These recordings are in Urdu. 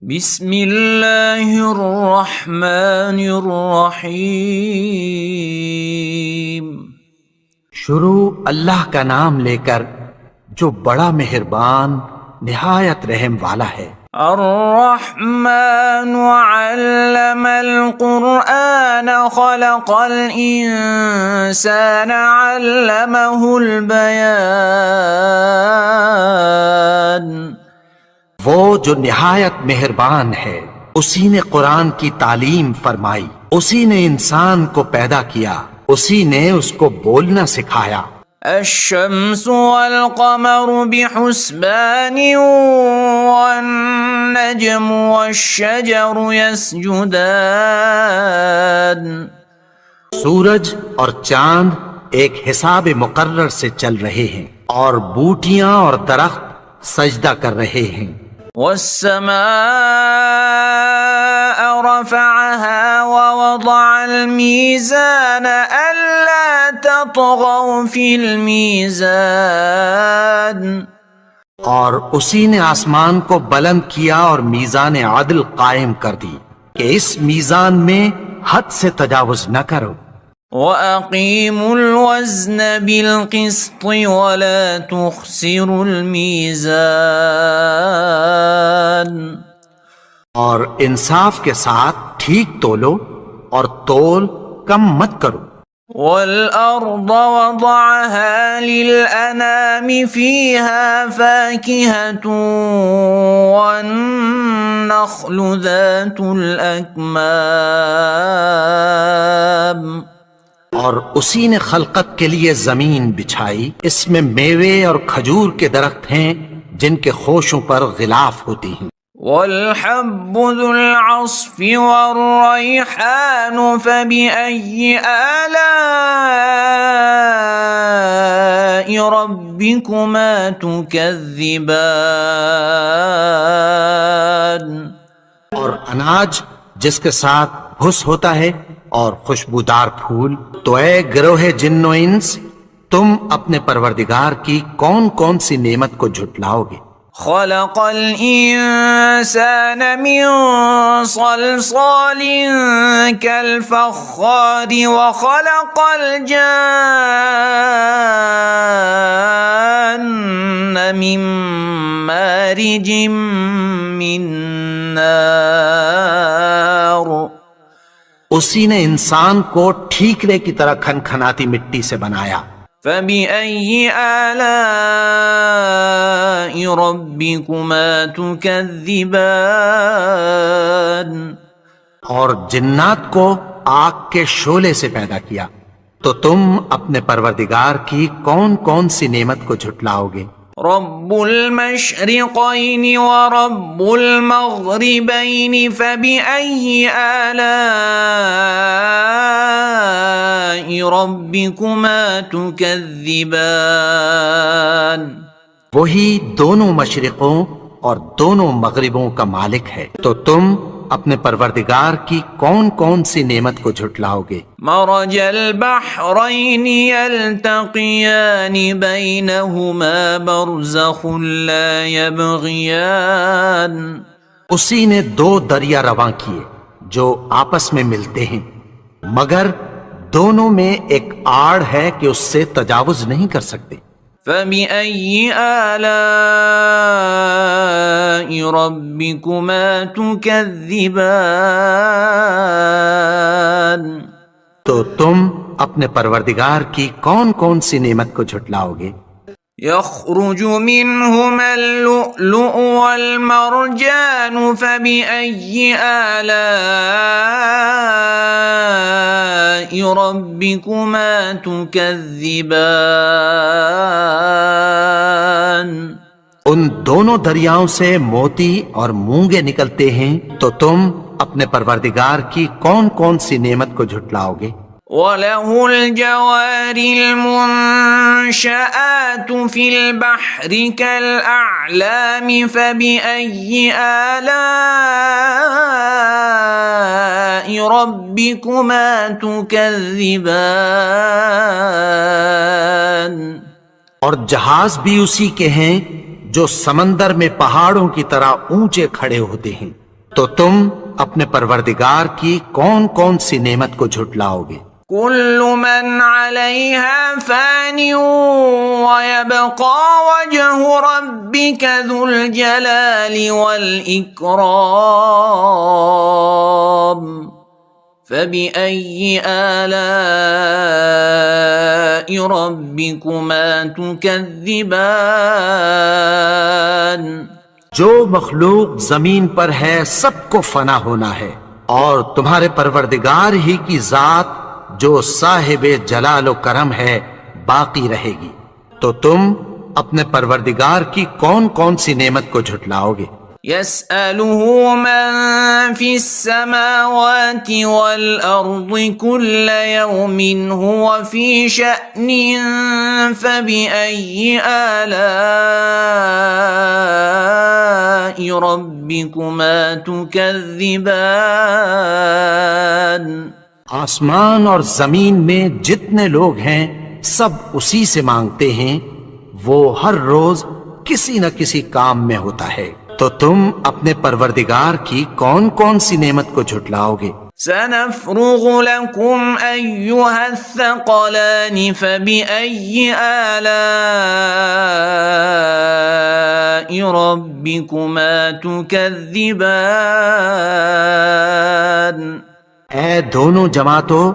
بسم اللہ الرحمن الرحیم۔ شروع اللہ کا نام لے کر جو بڑا مہربان نہایت رحم والا ہے۔ الرحمن علم القرآن خلق الانسان علمہ البیان۔ وہ جو نہایت مہربان ہے، اسی نے قرآن کی تعلیم فرمائی، اسی نے انسان کو پیدا کیا، اسی نے اس کو بولنا سکھایا۔ الشمس والقمر بحسبان والنجم والشجر يسجدان۔ سورج اور چاند ایک حساب مقرر سے چل رہے ہیں، اور بوٹیاں اور درخت سجدہ کر رہے ہیں۔ والسماء رفعها ووضع الميزان ألا تطغوا في الميزان۔ اور اسی نے آسمان کو بلند کیا اور میزان عدل قائم کر دی کہ اس میزان میں حد سے تجاوز نہ کرو۔ وَأَقِيمُوا الْوَزْنَ بِالْقِسْطِ وَلَا تُخْسِرُوا الْمِيزَانَ۔ اور انصاف کے ساتھ ٹھیک تولو اور تول کم مت کرو۔ وَالْأَرْضَ وَضَعَهَا لِلْأَنَامِ فِيهَا فَاكِهَةٌ وَالنَّخْلُ ذَاتُ الْأَكْمَامِ۔ اور اسی نے خلقت کے لیے زمین بچھائی، اس میں میوے اور کھجور کے درخت ہیں جن کے خوشوں پر غلاف ہوتی ہیں۔ وَالْحَبُّ ذُو الْعَصْفِ وَالرَّيْحَانُ فَبِأَيِّ آلَاءِ رَبِّكُمَا تُكَذِّبَانِ۔ اور اناج جس کے ساتھ بھس ہوتا ہے اور خوشبودار پھول، تو اے گروہ جن و انس، تم اپنے پروردگار کی کون کون سی نعمت کو جھٹلاؤ گے؟ خلق الانسان من صلصال كالفخار وخلق الجان من مارج من نار۔ اسی نے انسان کو ٹھیکرے کی طرح کھنکھناتی مٹی سے بنایا۔ فَبِأَيِّ آلَاءِ رَبِّكُمَا تُكَذِّبَانِ۔ اور جنات کو آگ کے شعلے سے پیدا کیا، تو تم اپنے پروردگار کی کون کون سی نعمت کو جھٹلاؤ گے؟ رب المشرقین ورب المغربین فبأي آلاء ربكما تكذبان۔ وہی دونوں مشرقوں اور دونوں مغربوں کا مالک ہے، تو تم اپنے پروردگار کی کون کون سی نعمت کو جھٹلاؤ گے؟ مرج البحرین یلتقیان بینہما برزخ لا یبغیان۔ اسی نے دو دریا رواں کیے جو آپس میں ملتے ہیں، مگر دونوں میں ایک آڑ ہے کہ اس سے تجاوز نہیں کر سکتے۔ فَبِأَيِّ آلَاءِ رَبِّكُمَا تُكَذِّبَانِ۔ تو تم اپنے پروردگار کی کون کون سی نعمت کو جھٹلاؤ گے؟ يخرج منهما اللؤلؤ والمرجان فبأي آلاء ربكما تكذبان۔ ان دونوں دریاؤں سے موتی اور مونگے نکلتے ہیں، تو تم اپنے پروردگار کی کون کون سی نعمت کو جھٹلاؤ گے؟ وَلَهُ الْجَوَارِ الْمُنشَآتُ فِي الْبَحْرِ كَالْأَعْلَامِ فَبِأَيِّ آلَاءِ رَبِّكُمَا تُكَذِّبَانِ۔ اور جہاز بھی اسی کے ہیں جو سمندر میں پہاڑوں کی طرح اونچے کھڑے ہوتے ہیں، تو تم اپنے پروردگار کی کون کون سی نعمت کو جھٹلاؤ گے؟ كل من عليها فان ويبقى وجه ربك ذو الجلال والإكرام فبأي آلاء ربكما تكذبان جو مخلوق زمین پر ہے سب کو فنا ہونا ہے، اور تمہارے پروردگار ہی کی ذات جو صاحب جلال و کرم ہے باقی رہے گی، تو تم اپنے پروردگار کی کون کون سی نعمت کو جھٹلاؤ گے؟ يسأله من في السماوات والأرض كل يوم هو في شأن فبأي آلاء ربكما تكذبان آسمان اور زمین میں جتنے لوگ ہیں سب اسی سے مانگتے ہیں، وہ ہر روز کسی نہ کسی کام میں ہوتا ہے، تو تم اپنے پروردگار کی کون کون سی نعمت کو جھٹلاؤ گے؟ سنفرغ لكم أيها الثقلان فبأي آلاء ربكما تكذبان اے دونوں جماعتوں،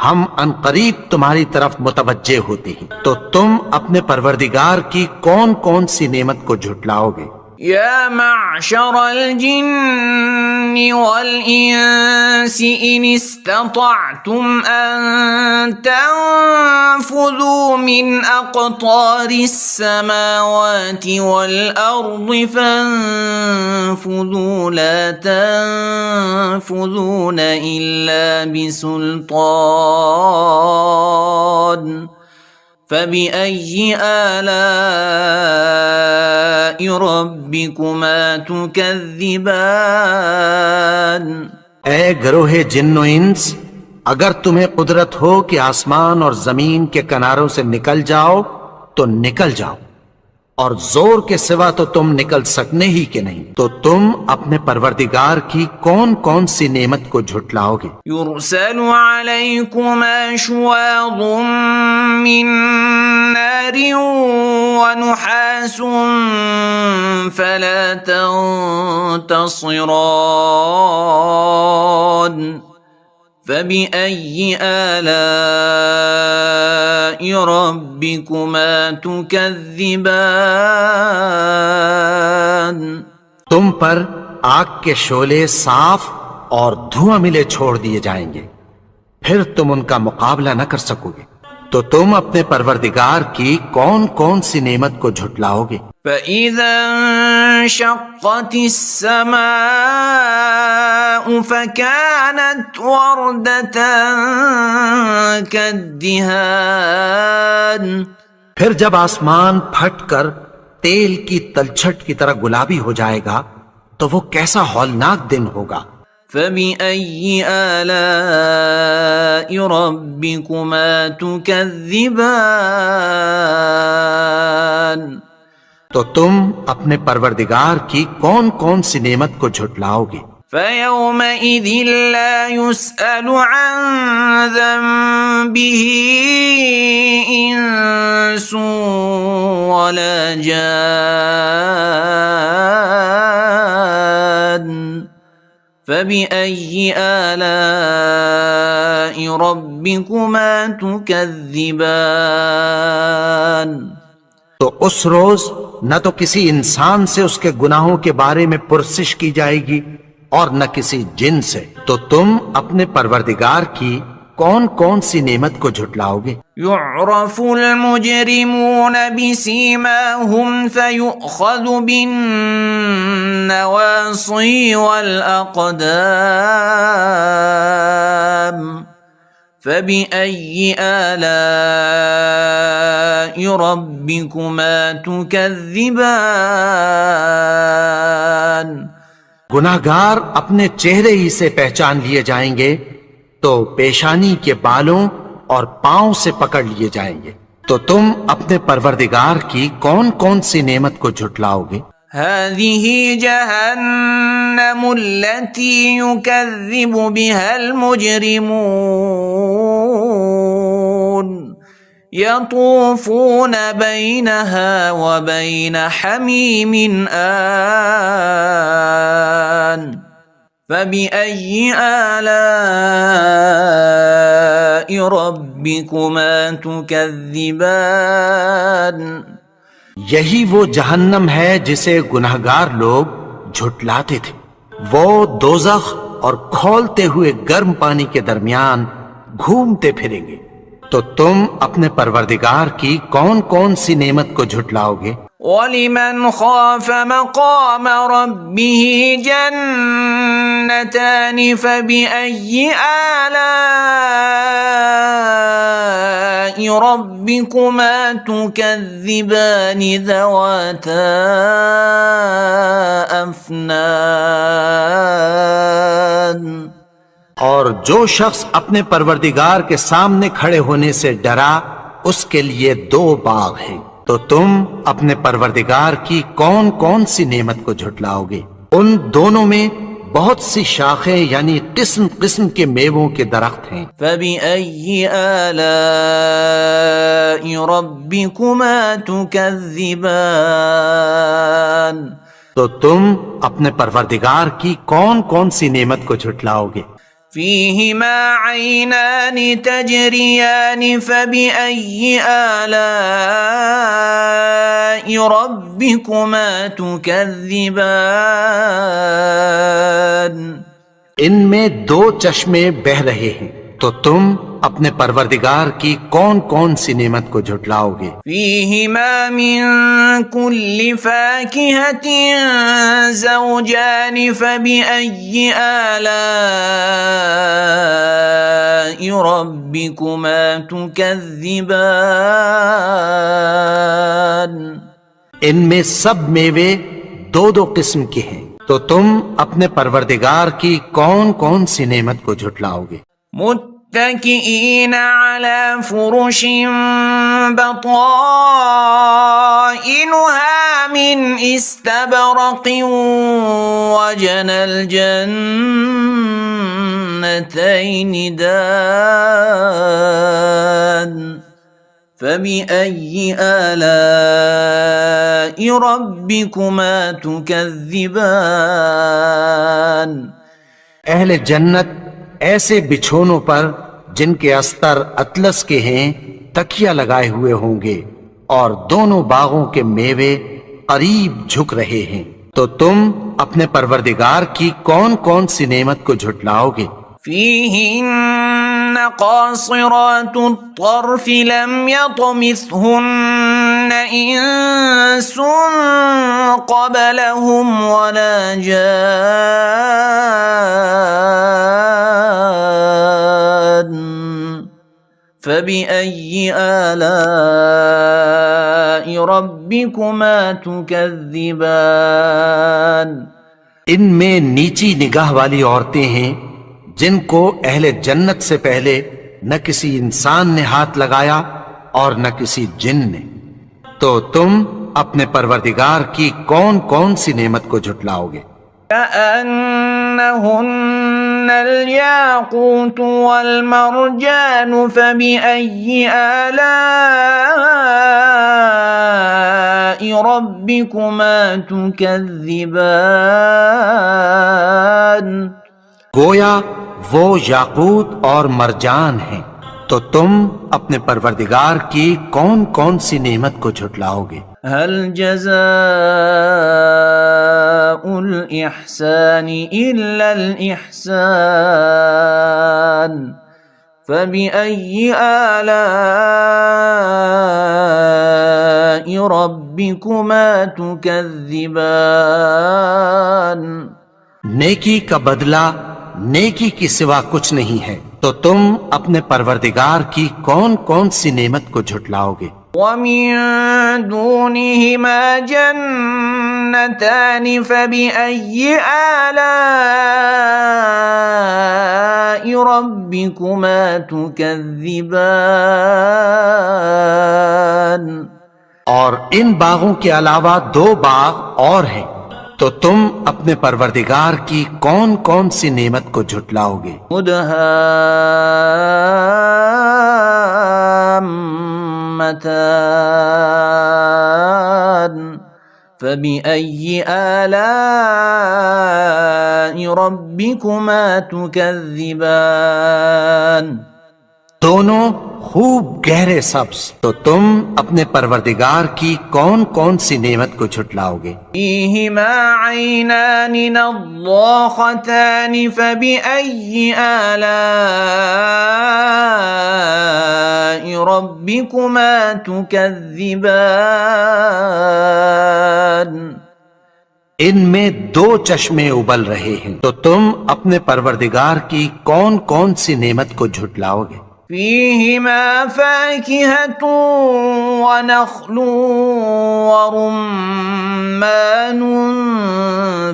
ہم عنقریب تمہاری طرف متوجہ ہوتے ہیں، تو تم اپنے پروردگار کی کون کون سی نعمت کو جھٹلاؤ گے؟ يا معشر الجن والإنس إن استطعتم أن تنفذوا من أقطار السماوات والأرض فانفذوا لا تنفذون إلا بسلطان فبأي آلاء ربكما تكذبان اے گروہ جن و انس، اگر تمہیں قدرت ہو کہ آسمان اور زمین کے کناروں سے نکل جاؤ تو نکل جاؤ، اور زور کے سوا تو تم نکل سکنے ہی کہ نہیں، تو تم اپنے پروردگار کی کون کون سی نعمت کو جھٹلاؤ گے؟ يرسل عليكما شواظ من نار ونحاس فلا تنتصران فبأي آلاء ربكما تكذبان تم پر آگ کے شعلے صاف اور دھواں ملے چھوڑ دیے جائیں گے، پھر تم ان کا مقابلہ نہ کر سکو گے، تو تم اپنے پروردگار کی کون کون سی نعمت کو جھٹلاؤ گے؟ فَإِذَا انشَقَّتِ السَّمَاءُ فَكَانَتْ وَرْدَةً كَالدِّهَانِ پھر جب آسمان پھٹ کر تیل کی تلچھٹ کی طرح گلابی ہو جائے گا تو وہ کیسا ہولناک دن ہوگا۔ فَبِأَيِّ آلَاءِ رَبِّكُمَا تُكَذِّبَانِ تو تم اپنے پروردگار کی کون کون سی نعمت کو جھٹلاؤ گے؟ فَيَوْمَئِذٍ لَا يُسْأَلُ عَنْ ذَنبِهِ إِنسٌ وَلَا جَانٌ فَبِأَيِّ آلَاءِ رَبِّكُمَا تُكَذِّبَانِ تو اس روز نہ تو کسی انسان سے اس کے گناہوں کے بارے میں پرسش کی جائے گی اور نہ کسی جن سے، تو تم اپنے پروردگار کی کون کون سی نعمت کو جھٹلاؤ گے؟ يعرف المجرمون بسيماهم فيؤخذ بالنواصي والأقدام فبأي آلاء ربكما تكذبان گناہگار اپنے چہرے ہی سے پہچان لیے جائیں گے تو پیشانی کے بالوں اور پاؤں سے پکڑ لیے جائیں گے، تو تم اپنے پروردگار کی کون کون سی نعمت کو جھٹلاؤ گے؟ هذه جهنم التي يكذب بها المجرمون يطوفون بينها وبين حميم آن فبأي آلاء ربكما تكذبان یہی وہ جہنم ہے جسے گنہگار لوگ جھٹلاتے تھے، وہ دوزخ اور کھولتے ہوئے گرم پانی کے درمیان گھومتے پھریں گے۔ تو تم اپنے پروردگار کی کون کون سی نعمت کو جھٹلاؤ گے؟ وَلِمَنْ خَافَ مَقَامَ رَبِّهِ جَنَّتَانِ فَبِأَيِّ آلَاءِ رَبِّكُمَا تُكَذِّبَانِ ذَوَاتَا أَفْنَانٍ۔ اور جو شخص اپنے پروردگار کے سامنے کھڑے ہونے سے ڈرا اس کے لیے دو باغ ہیں۔ تو تم اپنے پروردگار کی کون کون سی نعمت کو جھٹلاؤ گے؟ ان دونوں میں بہت سی شاخیں یعنی قسم قسم کے میووں کے درخت ہیں۔ فَبِأَيِّ آلَاءِ رَبِّكُمَا تُكَذِّبَانِ۔ تو تم اپنے پروردگار کی کون کون سی نعمت کو جھٹلاؤ گے؟ فِيهِمَا عَيْنَانِ تَجْرِيَانِ فَبِأَيِّ آلَاءِ رَبِّكُمَا تُكَذِّبَانِ۔ ان میں دو چشمے بہہ رہے ہیں، تو تم اپنے پروردگار کی کون کون سی نعمت کو جھٹلاؤ گے؟ فِيهِمَا مِن كُلِّ فَاكِهَةٍ زَوْجَانِ فَبِأَيِّ آلَاءِ رَبِّكُمَا تُكَذِّبَانِ۔ ان میں سب میوے دو دو قسم کے ہیں، تو تم اپنے پروردگار کی کون کون سی نعمت کو جھٹلاؤ گے؟ متكئين على فرش بطائنها من استبرق وجنى الجنتين دان فبأي آلاء ربكما تكذبان۔ اہل جنت ایسے بچھونوں پر جن کے استر اطلس کے ہیں تکیہ لگائے ہوئے ہوں گے، اور دونوں باغوں کے میوے قریب جھک رہے ہیں۔ تو تم اپنے پروردگار کی کون کون سی نعمت کو جھٹلاؤ گے؟ فِيهِنَّ قَاصِرَاتُ الطَّرْفِ لَمْ يَطْمِثْهُنَّ إِنسٌ قَبْلَهُمْ وَلَا جَانٌّ فَبِأَيِّ آلَاءِ رَبِّكُمَا تُكَذِّبَانِ۔ ان میں نیچی نگاہ والی عورتیں ہیں جن کو اہل جنت سے پہلے نہ کسی انسان نے ہاتھ لگایا اور نہ کسی جن نے۔ تو تم اپنے پروردگار کی کون کون سی نعمت کو جھٹلاؤ گے؟ كأنهن الياقوت والمرجان فبأي آلاء ربكما تكذبان۔ گویا وہ یاقوت اور مرجان ہیں، تو تم اپنے پروردگار کی کون کون سی نعمت کو جھٹلاؤ گے؟ هل جزاء الإحسان إلا الإحسان فبأي آلاء ربكما تكذبان۔ نیکی کا بدلہ نیکی کی سوا کچھ نہیں ہے، تو تم اپنے پروردگار کی کون کون سی نعمت کو جھٹلاؤ گے؟ وَمِن دُونِهِمَا جَنَّتَانِ فَبِأَيِّ آلَاءِ رَبِّكُمَا تُكَذِّبَانِ۔ اور ان باغوں کے علاوہ 2 باغ اور ہیں، تو تم اپنے پروردگار کی کون کون سی نعمت کو جھٹلاؤ گے؟ مدهامتان فبأي آلاء ربكما تكذبان دونوں خوب گہرے سبز، تو تم اپنے پروردگار کی کون کون سی نعمت کو جھٹلاؤ گے؟ فيهما عينان نضاختان فبأي آلاء ربكما تكذبان ان میں 2 چشمے ابل رہے ہیں، تو تم اپنے پروردگار کی کون کون سی نعمت کو جھٹلاؤ گے؟ فيهما فاكهة ونخل ورمان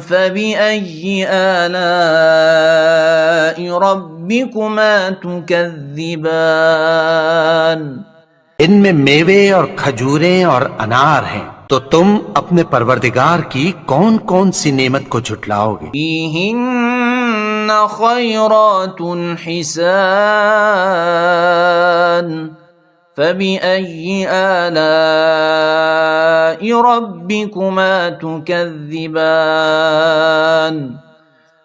فبأي آلاء ربكما تكذبان ان میں میوے اور کھجوریں اور انار ہیں، تو تم اپنے پروردگار کی کون کون سی نعمت کو جھٹلاؤ گے؟ فيهن خيرات حسان فبأي آلاء ربكما تكذبان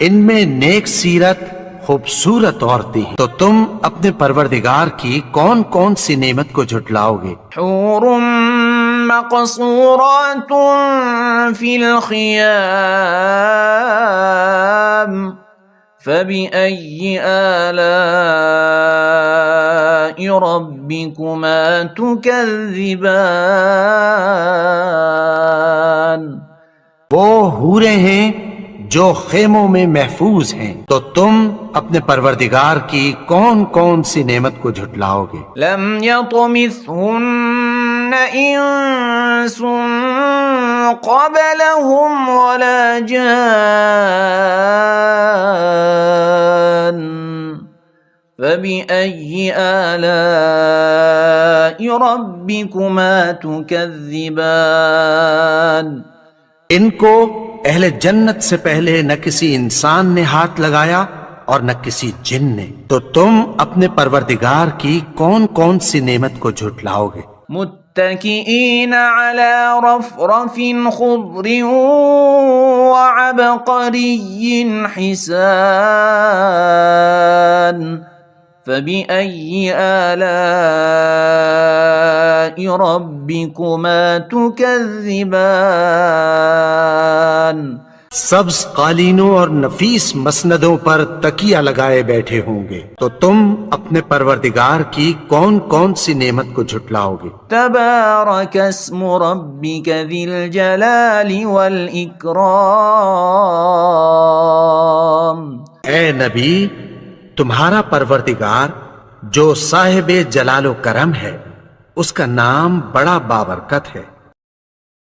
ان میں نیک سیرت خوبصورت عورتیں ہیں، تو تم اپنے پروردگار کی کون کون سی نعمت کو جھٹلاؤ گے؟ حور مقصورات في الخيام فبأي آلاء ربكما تكذبان وہ حوریں ہیں جو خیموں میں محفوظ ہیں، تو تم اپنے پروردگار کی کون کون سی نعمت کو جھٹلاؤ گے؟ لم يطمثهن انس قبلهم ولا جان فبأي آلاء ربكما تكذبان ان کو اہل جنت سے پہلے نہ کسی انسان نے ہاتھ لگایا اور نہ کسی جن نے، تو تم اپنے پروردگار کی کون کون سی نعمت کو جھٹلاؤ گے؟ متكئين على رفرف خضر وعبقري حسان فبأي آلاء ربكما تكذبان سبز قالینوں اور نفیس مسندوں پر تکیہ لگائے بیٹھے ہوں گے، تو تم اپنے پروردگار کی کون کون سی نعمت کو جھٹلاؤ گے؟ تبارك اسم ربك ذي الجلال والإكرام اے نبی، تمہارا پروردگار جو صاحب جلال و کرم ہے، اس کا نام بڑا بابرکت ہے۔